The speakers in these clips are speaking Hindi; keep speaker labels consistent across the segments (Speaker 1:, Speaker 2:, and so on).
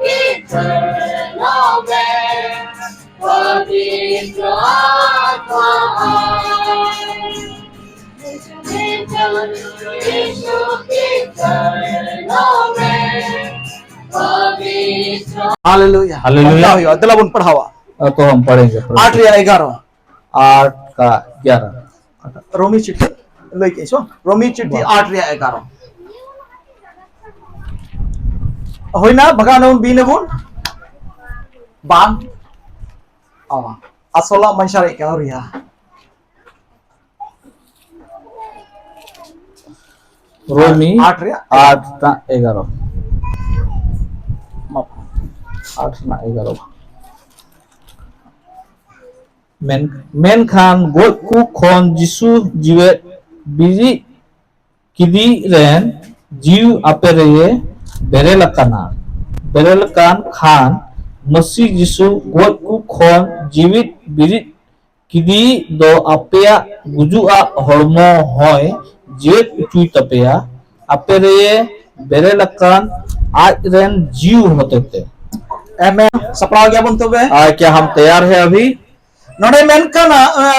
Speaker 1: की चरणों में पवित्र आत्मा आए। यीशु की चरणों में पवित्र।
Speaker 2: Hallelujah
Speaker 3: hallelujah.
Speaker 2: अदला बुन पढ़ावा
Speaker 3: तो हम पढ़ेंगे
Speaker 2: 8 या 11
Speaker 3: 8 का 11
Speaker 2: रोमी चिट्ठी लइके छो रोमी चिट्ठी 8 या 11 होइना बगानों बिनबुन बान asala masyarakat Korea
Speaker 3: रोमी
Speaker 2: 8 ya
Speaker 3: 8 ना 11 8 ना 11 menkan godku kon jisu jiwe biji kidi ren jiu apereye berelakan khan masi jisu godku kon jiwit biri kidi do apea gujua hormo hoy jiwet ucui tapea apereye berelakan ren jiu होते थे।
Speaker 2: Amen. Sapra gya bun tobe
Speaker 3: क्या हम तैयार है अभी?
Speaker 2: नोडे मेनकान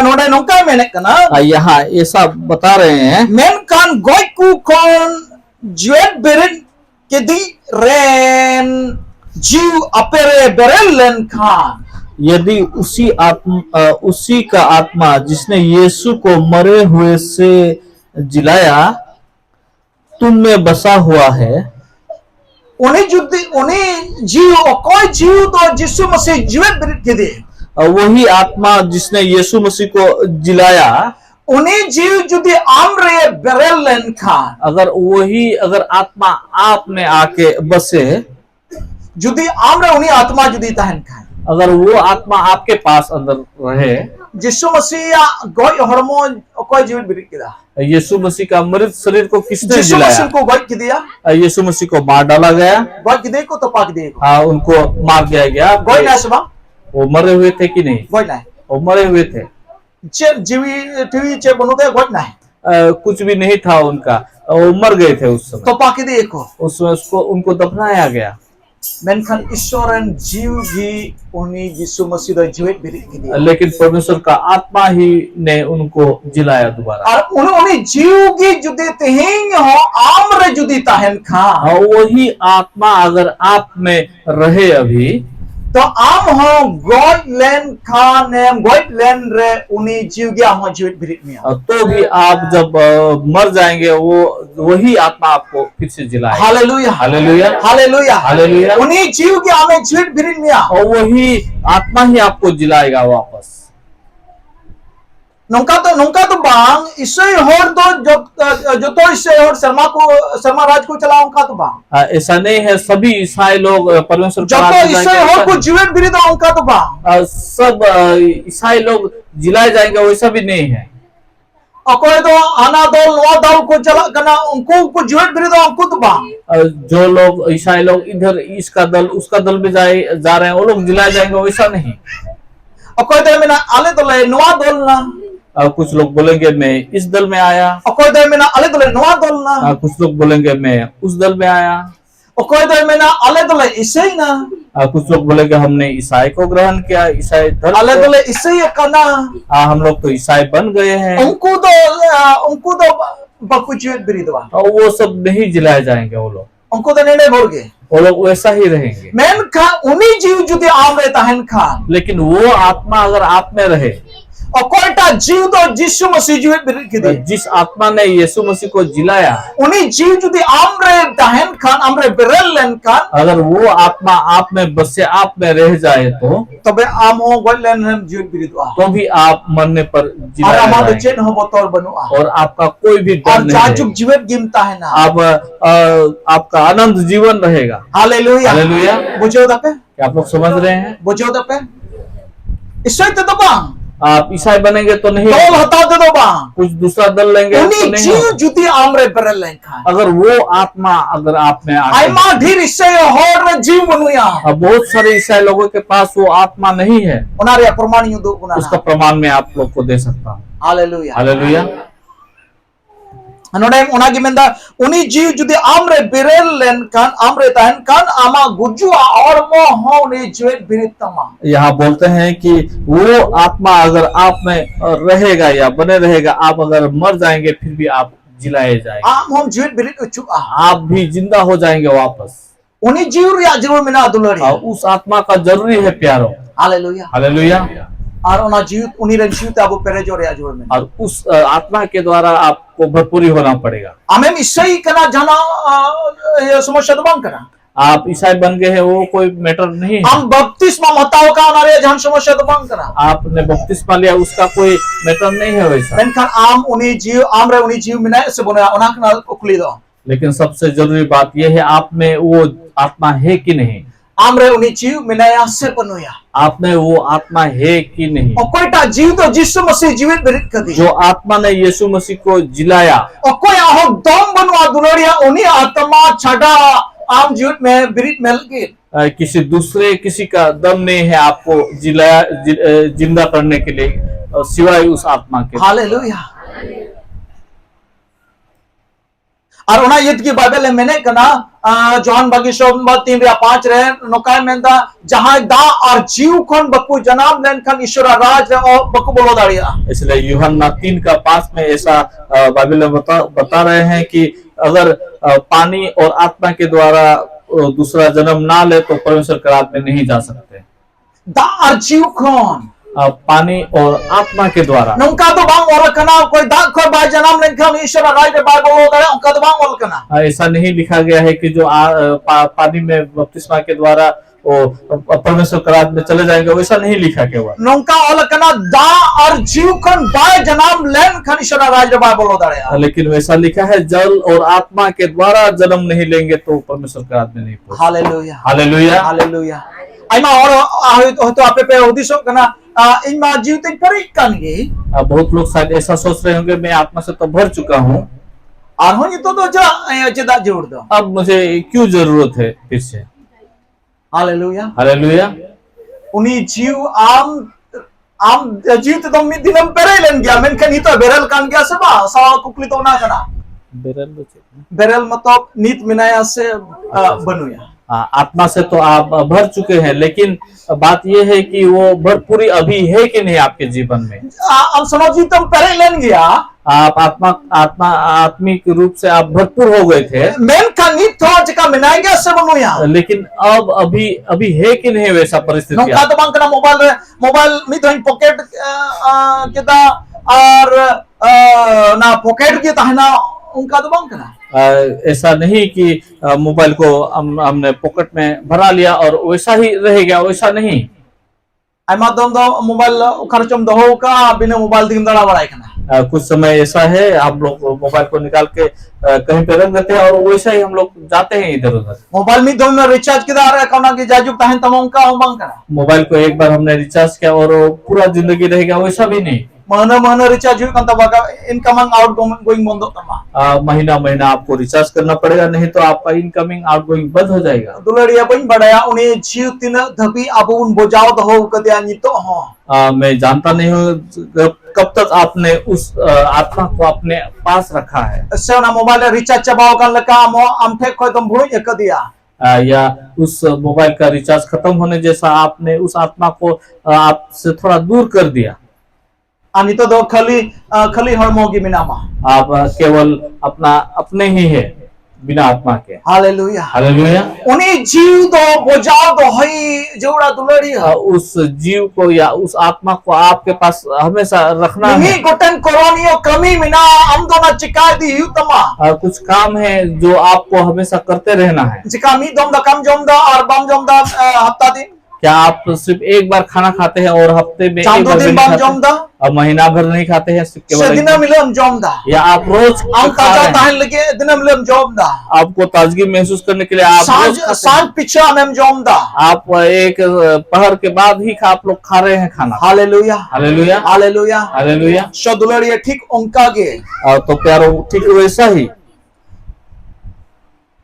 Speaker 2: नोडे नोंका मेनकाना
Speaker 3: यहाँ ऐसा बता रहे हैं
Speaker 2: मेनकान गोयकु कोन जुएट बेरन केदी रेन जीव अपेरे बेरलन खान
Speaker 3: यदि उसी का आत्मा जिसने यीशु को मरे हुए से जिलाया तुम में बसा हुआ है
Speaker 2: उन्हें जीव कोई जीव तो यीशु मसीह जुएट बेरन केदी
Speaker 3: वही आत्मा जिसने यीशु मसीह को जिलाया
Speaker 2: उन्हें जीव जुदी आमरे बेरलन खान
Speaker 3: अगर आत्मा आप में आके बसे
Speaker 2: जुदी आमरे उन्हीं आत्मा जुदी तहन खान
Speaker 3: अगर वो आत्मा आपके पास अंदर रहे
Speaker 2: यीशु मसीह गोय हार्मोन कोई जीवन बिरिक किया
Speaker 3: यीशु मसीह का मृत शरीर को किसने
Speaker 2: यीशु
Speaker 3: जिलाया
Speaker 2: मसीह को गोय किया
Speaker 3: यीशु मसीह को मार डाला गया
Speaker 2: गोय किदे को तपा किदे को
Speaker 3: हाँ उनको मार दिया गया
Speaker 2: गोय ना सबा
Speaker 3: वो मरे हुए थे कि नहीं
Speaker 2: गोय ना
Speaker 3: वो मरे हुए थे
Speaker 2: चे जीवी टीवी चे बनोते गोय ना
Speaker 3: कुछ भी नहीं था उनका वो मर गए थे उस समय
Speaker 2: तपा किदे को
Speaker 3: उसमें उनको दफनाया गया
Speaker 2: मेनखान ईश्वरन जीव भी उन्हीं यीशु मसीह दा जीवित बिरिक किया
Speaker 3: लेकिन परमेश्वर का आत्मा ही ने उनको जिलाया दोबारा
Speaker 2: और उन्होंने जीव की जुदी तहेंग हो आमरे जुदी तहन खान
Speaker 3: वही आत्मा अगर आप में रहे अभी
Speaker 2: तो आम हो गोयलेन खान एम गोयलेन रे उन्हीं जीव गया हो जीवित बिरिक में
Speaker 3: तो भी आप जब मर जाएंगे वो वही आत्मा आपको फिर से जिलाएगा
Speaker 2: हालेलुया
Speaker 3: हालेलुया
Speaker 2: हालेलुया
Speaker 3: हालेलुया
Speaker 2: उन्हीं जीव के हमें जीवित बिरिक में
Speaker 3: और वही आत्मा ही आपको जिलाएगा वापस
Speaker 2: नौका तो बांग ईश्वर होर तो जो तो ईश्वर होर शर्मा राज को चलाओ उनका तो बांग
Speaker 3: ऐसा नहीं है सभी ईसाई लोग परमेश्वर
Speaker 2: जो तो ईश्वर होर को जीवन बिरिक दो उनका तो बांग
Speaker 3: सब ईसाई लोग जिलाए जाएंगे वैसा भी नहीं है
Speaker 2: अकोय तो आना दल नवा दल को चला करना उनको को जीवन बिरिक दो उनको तो बांग
Speaker 3: जो लोग ईसाई लोग इधर इसका दल उसका दल में जा रहे हैं वो लोग जिलाए जाएंगे वैसा नहीं
Speaker 2: अकोय तो मैंने आले तो ले नवा दल ना
Speaker 3: कुछ लोग बोलेंगे मैं इस दल में आया
Speaker 2: अकोय तो मैंने आले तो ले नवा दल ना
Speaker 3: कुछ लोग बोलेंगे मैं उस दल में आया
Speaker 2: अकोय तो मैंने आले तो ले ईसाई ना
Speaker 3: कुछ लोग बोलेंगे हमने ईसाई को ग्रहण किया ईसाई धर्म
Speaker 2: आले तो ले ईसाई करना
Speaker 3: हम लोग तो ईसाई बन गए हैं
Speaker 2: उनको तो बकुचित बिरिदवा
Speaker 3: और वो सब नहीं जिलाए जाएंगे वो लोग
Speaker 2: उनको तो नेने भर गए
Speaker 3: वो लोग वैसा ही रहेंगे
Speaker 2: मैन खा उन्हीं जीव जुदी आम रे तहन खा
Speaker 3: लेकिन वो आत्मा अगर आप में रहे
Speaker 2: और कोईटा जीव तो यीशु मसीह जीवित बिरिक किदे
Speaker 3: जिस आत्मा ने यीशु मसीह को जिलाया
Speaker 2: उन्हीं जीव जुदी आम रे तहन खान आम रे बिरलन खान
Speaker 3: अगर वो आत्मा आप में बसे आप में रह जाए तो
Speaker 2: तबे आम हो गोलन हम जीवित बिरिदवा
Speaker 3: तो भी आप मरने पर
Speaker 2: और
Speaker 3: जिलाया
Speaker 2: हमारे
Speaker 3: जाएंगे
Speaker 2: चेन हो बतौर बनुआ
Speaker 3: और आपका कोई भी डर
Speaker 2: और
Speaker 3: नहीं
Speaker 2: जाजुक
Speaker 3: रहेगा।
Speaker 2: जीवित गिमता है ना
Speaker 3: आपका आनंद जीवन रहेगा
Speaker 2: हालेलुया
Speaker 3: हालेलुया।
Speaker 2: बुझो दपे
Speaker 3: क्या आप लोग समझ रहे हैं
Speaker 2: बुझो दपे ईश्वर तो बांग
Speaker 3: आप ईसाई बनेंगे तो नहीं
Speaker 2: दल हटा दे दो बांग
Speaker 3: कुछ दूसरा दल लेंगे तो
Speaker 2: उन्हीं
Speaker 3: नहीं
Speaker 2: जीव
Speaker 3: होगा।
Speaker 2: जुदी आम रे बिरलन खान
Speaker 3: अगर वो आत्मा अगर आप में आके
Speaker 2: आइमा ढेर ईश्वर होर रे जीव बनुया
Speaker 3: अब बहुत सारे ईसाई लोगों के पास वो आत्मा नहीं है
Speaker 2: उनारे प्रमाण युदो
Speaker 3: उसका प्रमाण मैं आप लोग को दे सकता हूँ
Speaker 2: हालेलुया
Speaker 3: हालेलुया
Speaker 2: नोडे उनागी मेंदा उनी जीव जुदी आमरे बिरेल लेन कान आमरे ताहन कान आमा गुजुआ और मो हो ने जीवित बिरित तमा।
Speaker 3: यहाँ बोलते हैं कि वो आत्मा अगर आप में रहेगा या बने रहेगा, आप अगर मर जाएंगे फिर भी आप जिलाए जाएंगे,
Speaker 2: आम हम जीवित बिरित उचुक आ
Speaker 3: आप भी जिंदा हो जाएंगे वापस।
Speaker 2: उनी जीव या जीव मिना दुलड़ी
Speaker 3: और उस आत्मा का जरूरी है प्यारो।
Speaker 2: हालेलुया।
Speaker 3: हालेलुया।
Speaker 2: और उना जीव उनी रे जीव ते अब पेरे जोरे या जीव में
Speaker 3: और उस आत्मा के द्वारा आपको भरपूरी होना पड़ेगा।
Speaker 2: आमेम ईसाई कना जाना ये समस्या तो बंद करा
Speaker 3: आप ईसाई बन गए हैं वो कोई मैटर नहीं है।
Speaker 2: हम बपतिस्मा महताओ का नारे जान समस्या तो बंद करा
Speaker 3: आपने बपतिस्मा लिया उसका कोई मैटर नहीं है वैसा।
Speaker 2: मेनखान आम उनी जीव आम रे उनी जीव मिना से बोने उना कना उखली दो।
Speaker 3: लेकिन सबसे जरूरी बात यह है आप में वो आत्मा है कि नहीं।
Speaker 2: आम रे उनी जीव मिना से बनुया
Speaker 3: आप में वो आत्मा है कि नहीं।
Speaker 2: और कोईटा जीव तो यीशु मसीह जीवित बिरित कर दी
Speaker 3: जो आत्मा ने यीशु मसीह को जिलाया।
Speaker 2: और कोई आहो दम बनवा दुलड़िया उन्हीं आत्मा छड़ा आम जीवित में बिरित मिल गई।
Speaker 3: किसी दूसरे किसी का दम नहीं है आपको जिलाया जिंदा करने के लिए सिवाय उस आत्मा के।
Speaker 2: हालेलुया। और उना युद्ध की बाइबल में मैंने कना जॉन बागिशो 3 या 5 रे नोकाय मेंदा जहां दा और जीव कोन बकु जनाब लेन खन ईश्वर राज और बकु बोलो दाड़िया।
Speaker 3: इसलिए यूहन्ना 3:5 में ऐसा बाइबल में बता रहे हैं कि अगर पानी और आत्मा के द्वारा दूसरा जन्म ना ले तो परमेश्वर के राज्य में नहीं जा सकते।
Speaker 2: दा और जीव कोन
Speaker 3: पानी और आत्मा के द्वारा।
Speaker 2: नौका तो बांग और कना कोई दा को बा जन्म लेन खन ईश्वर राज के बाइबल बोलो दाड़िया उनका तो बांग और कना
Speaker 3: ऐसा नहीं लिखा गया है कि जो पानी में बपतिस्मा के द्वारा वो परमेश्वर के राज्य में चले जाएंगे, वैसा नहीं लिखा केवल।
Speaker 2: नौका और कना दा और जीव कोन बा जन्म लेन खन ईश्वर राज के बाइबल बोलो दाड़िया।
Speaker 3: लेकिन वैसा लिखा है जल और आत्मा के द्वारा जन्म नहीं लेंगे तो परमेश्वर के राज्य में नहीं पहुंच।
Speaker 2: हालेलुया।
Speaker 3: हालेलुया।
Speaker 2: हालेलुया। आइमा और तो आपे पे उदिसो कना इमा जीवते परी कनगे।
Speaker 3: बहुत लोग शायद ऐसा सोच रहे होंगे मैं आत्मा से तो भर चुका हूँ
Speaker 2: और हो तो जा जदा जोड़ दो,
Speaker 3: अब मुझे क्यों जरूरत है फिर से।
Speaker 2: हालेलुया।
Speaker 3: हालेलुया।
Speaker 2: उनी जीव आम जीव तो मी दिनम पेरे लेन गया मेन कनी तो बेरल कान गया सबा सवा कुकली तो ना कना बेरल मतलब नीत मिनाया से बनुया।
Speaker 3: आत्मा से तो आप भर चुके हैं, लेकिन बात यह है कि वो भरपूरी अभी है कि नहीं आपके जीवन में।
Speaker 2: अब समझी तुम परे लेन गया
Speaker 3: आप आत्मिक रूप से आप भरपूर हो गए थे,
Speaker 2: मेन का नीत थोड़ा जका मिनाया गया से बनुया।
Speaker 3: लेकिन अब अभी है कि नहीं वैसा परिस्थिति।
Speaker 2: नौका तो बांग कना मोबाइल मी तो पॉकेट केदा और ना पॉकेट के ताहना उनका तो बांग कना
Speaker 3: ऐसा नहीं कि मोबाइल को हमने पॉकेट में भरा लिया और वैसा ही रह गया, वैसा नहीं।
Speaker 2: आइमा दम दो मोबाइल खर्चम दो का बिना मोबाइल दिन दड़ा बड़ाई कना।
Speaker 3: कुछ समय ऐसा है हम लोग मोबाइल को निकाल के कहीं पे रख देते हैं और वैसा ही हम लोग जाते हैं इधर उधर। मोबाइल
Speaker 2: में दो में रिचार्ज किदा रे कौना की जाजुक ताहन तमों का उमंग कना।
Speaker 3: मोबाइल को एक बार हमने रिचार्ज किया और पूरा जिंदगी रह गया, वैसा भी नहीं।
Speaker 2: महीना रिचार्ज हुई कंता बागा इनकमिंग आउटगोइंग बंद तमा
Speaker 3: महीना आपको रिचार्ज करना पड़ेगा, नहीं तो आपका इनकमिंग आउटगोइंग बंद हो जाएगा।
Speaker 2: दुलड़िया बन बड़ाया उन्हें जीव तीन धबी अब उन बोझाओ दहो कदिया नी तो हो।
Speaker 3: मैं जानता नहीं हूँ कब तक आपने उस आत्मा को अपने पास रखा है।
Speaker 2: इससे ना मोबाइल रिचार्ज चबाओ कर लगा हम ठेक कोई तुम भूल एक दिया
Speaker 3: या उस मोबाइल का रिचार्ज खत्म होने जैसा आपने उस आत्मा को आपसे थोड़ा दूर कर दिया।
Speaker 2: अनि तो दो खली हरमोगी मिनामा
Speaker 3: आप केवल अपने ही है बिना आत्मा के।
Speaker 2: हालेलुया।
Speaker 3: हालेलुया।
Speaker 2: उन्हीं जीव दो बोझाओ दो हई जोड़ा दुलड़ी
Speaker 3: उस जीव को या उस आत्मा को आपके पास हमेशा रखना है।
Speaker 2: नहीं गोटन कोरोनियो कमी मिना हम दोनों चिकार दी युतमा
Speaker 3: कुछ काम है जो आपको हमेशा करते रहना है।
Speaker 2: जिका मी दोम दा कम जोम दा और बम जोम दा हफ्ता दिन।
Speaker 3: क्या आप सिर्फ एक बार खाना खाते हैं और हफ्ते में एक बार
Speaker 2: दिन बम जोम दा
Speaker 3: और महीना भर नहीं खाते हैं सिर्फ केवल
Speaker 2: दिन मिलम जोम दा
Speaker 3: या आप रोज
Speaker 2: ताजा लगे दिन मिलम जोम दा
Speaker 3: आपको ताजगी महसूस करने के लिए आप
Speaker 2: सांझ पीछे में जोम दा आप
Speaker 3: एक पहर के बाद ही आप लोग खा रहे हैं खाना।
Speaker 2: हालेलुया।
Speaker 3: हालेलुया।
Speaker 2: हालेलुया।
Speaker 3: हालेलुया।
Speaker 2: शदुलड़िया ठीक उनका गे
Speaker 3: तो प्यारो ठीक वैसा ही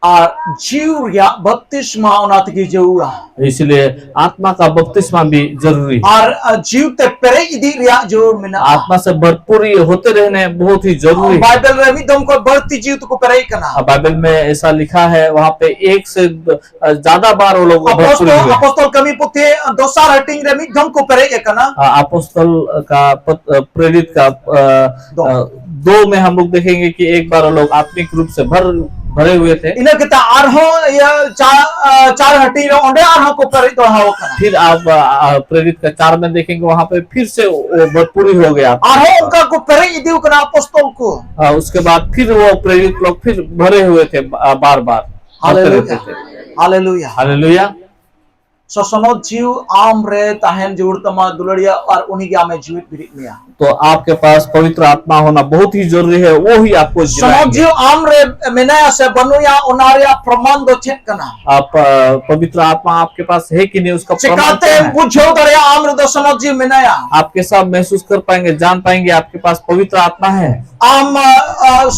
Speaker 2: Ar jiu ya baptisma onat gi jaura.
Speaker 3: इसलिए आत्मा का बपतिस्मा भी जरूरी है।
Speaker 2: Ar jiu te pere idi ya jur mina.
Speaker 3: आत्मा से भरपूर होते रहने बहुत ही जरूरी है।
Speaker 2: Bible re mi dom ko berti jiu tu ko pere kana.
Speaker 3: Bible में ऐसा लिखा है, वहाँ पे एक से ज्यादा बार वो लोग भरपूर हुए।
Speaker 2: Apostol kami puti dosar hating re mi dom ko pere kana.
Speaker 3: अपोस्तल का प्रेरित का 2 में हम लोग देखेंगे कि एक बार वो लोग आत्मिक रूप से भरे हुए थे।
Speaker 2: Ina kita arho ya चार हटी रे ओंडे arho को pere do ha kana.
Speaker 3: फिर आप प्रेरित का 4 में देखेंगे, वहाँ पे फिर से वो भरपूरी हो गया।
Speaker 2: Arho उनका को pere idi kana apostol को.
Speaker 3: उसके बाद फिर वो प्रेरित लोग फिर भरे हुए थे, बार बार।
Speaker 2: Haleluya. Haleluya.
Speaker 3: Hallelujah.
Speaker 2: Sosonot jiu amre tahen jur tama dulariya और उन्हीं के आमे जीवित बिरिक मिया.
Speaker 3: तो आपके पास पवित्र आत्मा होना बहुत ही जरूरी है, वो ही आपको
Speaker 2: Sonot
Speaker 3: जिलाएंगे।
Speaker 2: jiu amre menaya se banuya onaria praman do chet kana.
Speaker 3: आप पवित्र आत्मा आपके पास है कि नहीं, उसका प्रमाण क्या
Speaker 2: Cikate
Speaker 3: है?
Speaker 2: bujho darya amre do sonot jiu menaya.
Speaker 3: आपके साथ महसूस कर पाएंगे, जान पाएंगे आपके पास पवित्र आत्मा है।
Speaker 2: Am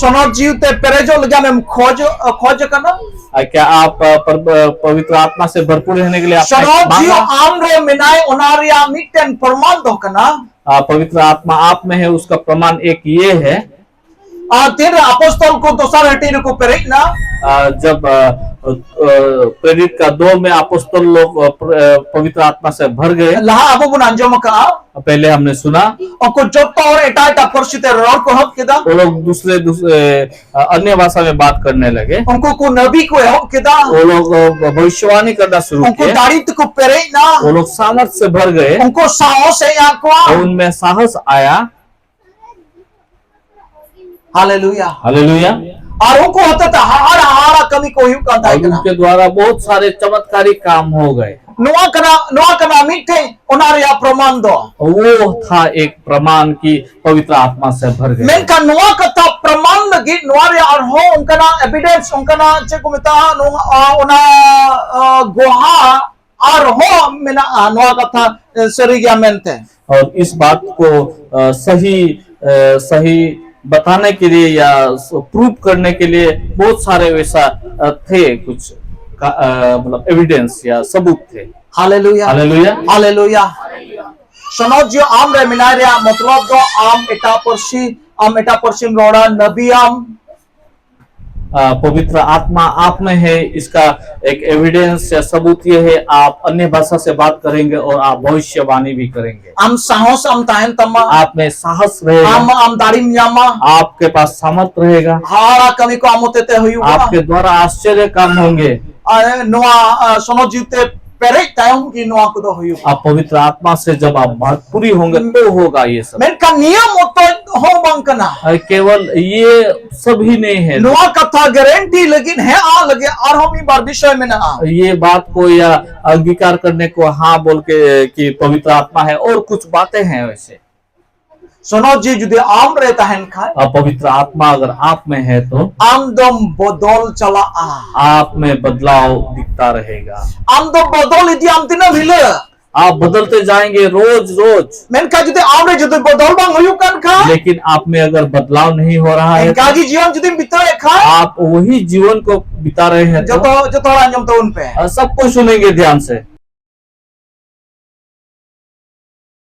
Speaker 2: sonot jiu te perejo lagi में खोज kana.
Speaker 3: क्या आप पवित्र आत्मा से भरपूर रहने के लिए आपने
Speaker 2: Sonot jiu
Speaker 3: मांगा?
Speaker 2: amre menaya onaria mitten praman do kana.
Speaker 3: पवित्र आत्मा आप में है, उसका प्रमाण एक ये है,
Speaker 2: Tir apostol ko dosar hati ko pere na.
Speaker 3: जब प्रेरित का 2 में अपोस्तल लोग पवित्र आत्मा से भर गए।
Speaker 2: Laha abu bun anjom ka.
Speaker 3: पहले हमने सुना
Speaker 2: Onko jotta और eta परिस्थिति रौर को हक किदा.
Speaker 3: वो लोग दूसरे अन्य भाषा में बात करने लगे।
Speaker 2: उनको को नबी को हक किदा.
Speaker 3: वो लोग भविष्यवाणी करना शुरू
Speaker 2: उनको
Speaker 3: किए।
Speaker 2: दारित को पेरे ना.
Speaker 3: वो लोग सामर्थ से भर गए
Speaker 2: उनको साहस है
Speaker 3: और
Speaker 2: आपको.
Speaker 3: उनमें साहस आया।
Speaker 2: हालेलुया.
Speaker 3: हालेलुया।
Speaker 2: और उनको होता था हारा कमी को ह्यू का
Speaker 3: और उनके द्वारा बहुत सारे चमत्कारी काम हो गए।
Speaker 2: नुआ कना मीठे उनारिया प्रमाण दो.
Speaker 3: वो था एक प्रमाण की पवित्र आत्मा से भर गए।
Speaker 2: मेनका नुआ कथा प्रमाण लगी नुआरिया और हो उनका ना एविडेंस उनका ना चेको मिता उना गोहा और हो मेना नुआ कथा सरिया मेनते.
Speaker 3: और इस बात को सही बताने के लिए या प्रूव करने के लिए बहुत सारे वैसा थे, कुछ मतलब एविडेंस या सबूत थे।
Speaker 2: Hallelujah.
Speaker 3: Hallelujah.
Speaker 2: Hallelujah. Sonot jiu am re minaria मतलब दो am eta persi roda nabi am.
Speaker 3: पवित्र आत्मा आप में है, इसका एक एविडेंस या सबूत ये है, आप अन्य भाषा से बात करेंगे और आप भविष्यवाणी भी करेंगे।
Speaker 2: Am sahos am tahen tama.
Speaker 3: आप में साहस रहेगा,
Speaker 2: Am darim nyama.
Speaker 3: आपके पास सामर्थ रहेगा,
Speaker 2: Hara kami ko amotete huyu.
Speaker 3: आपके द्वारा आश्चर्य काम होंगे।
Speaker 2: Noa sonot jiu te pere tayong ki noa ko do huyu.
Speaker 3: आप पवित्र आत्मा से जब आप भरपूरी होंगे तो होगा ये सब।
Speaker 2: Menka niyam oto ho bang kana.
Speaker 3: केवल ये सब ही नहीं है,
Speaker 2: Noa katha guarantee लेकिन है आ लगे और हम बार विषय में ना.
Speaker 3: ये बात को या अंगीकार करने को हाँ बोल के कि पवित्र आत्मा है, और कुछ बातें हैं वैसे।
Speaker 2: Sonot jiu judi am re tahen khai.
Speaker 3: पवित्र आत्मा अगर आप में है तो
Speaker 2: Am dom bodol chala a.
Speaker 3: आप में बदलाव दिखता रहेगा।
Speaker 2: Am dom bodol iti am tina bhile.
Speaker 3: आप बदलते जाएंगे रोज रोज,
Speaker 2: Menka judi am re judi bodol bang huyu kan khai.
Speaker 3: लेकिन आप में अगर बदलाव नहीं हो रहा है,
Speaker 2: Menka ji jiwan judi bitare khai.
Speaker 3: आप वही जीवन को बिता रहे हैं तो
Speaker 2: Joto anjom tahun pe.
Speaker 3: सब कुछ सुनेंगे ध्यान से।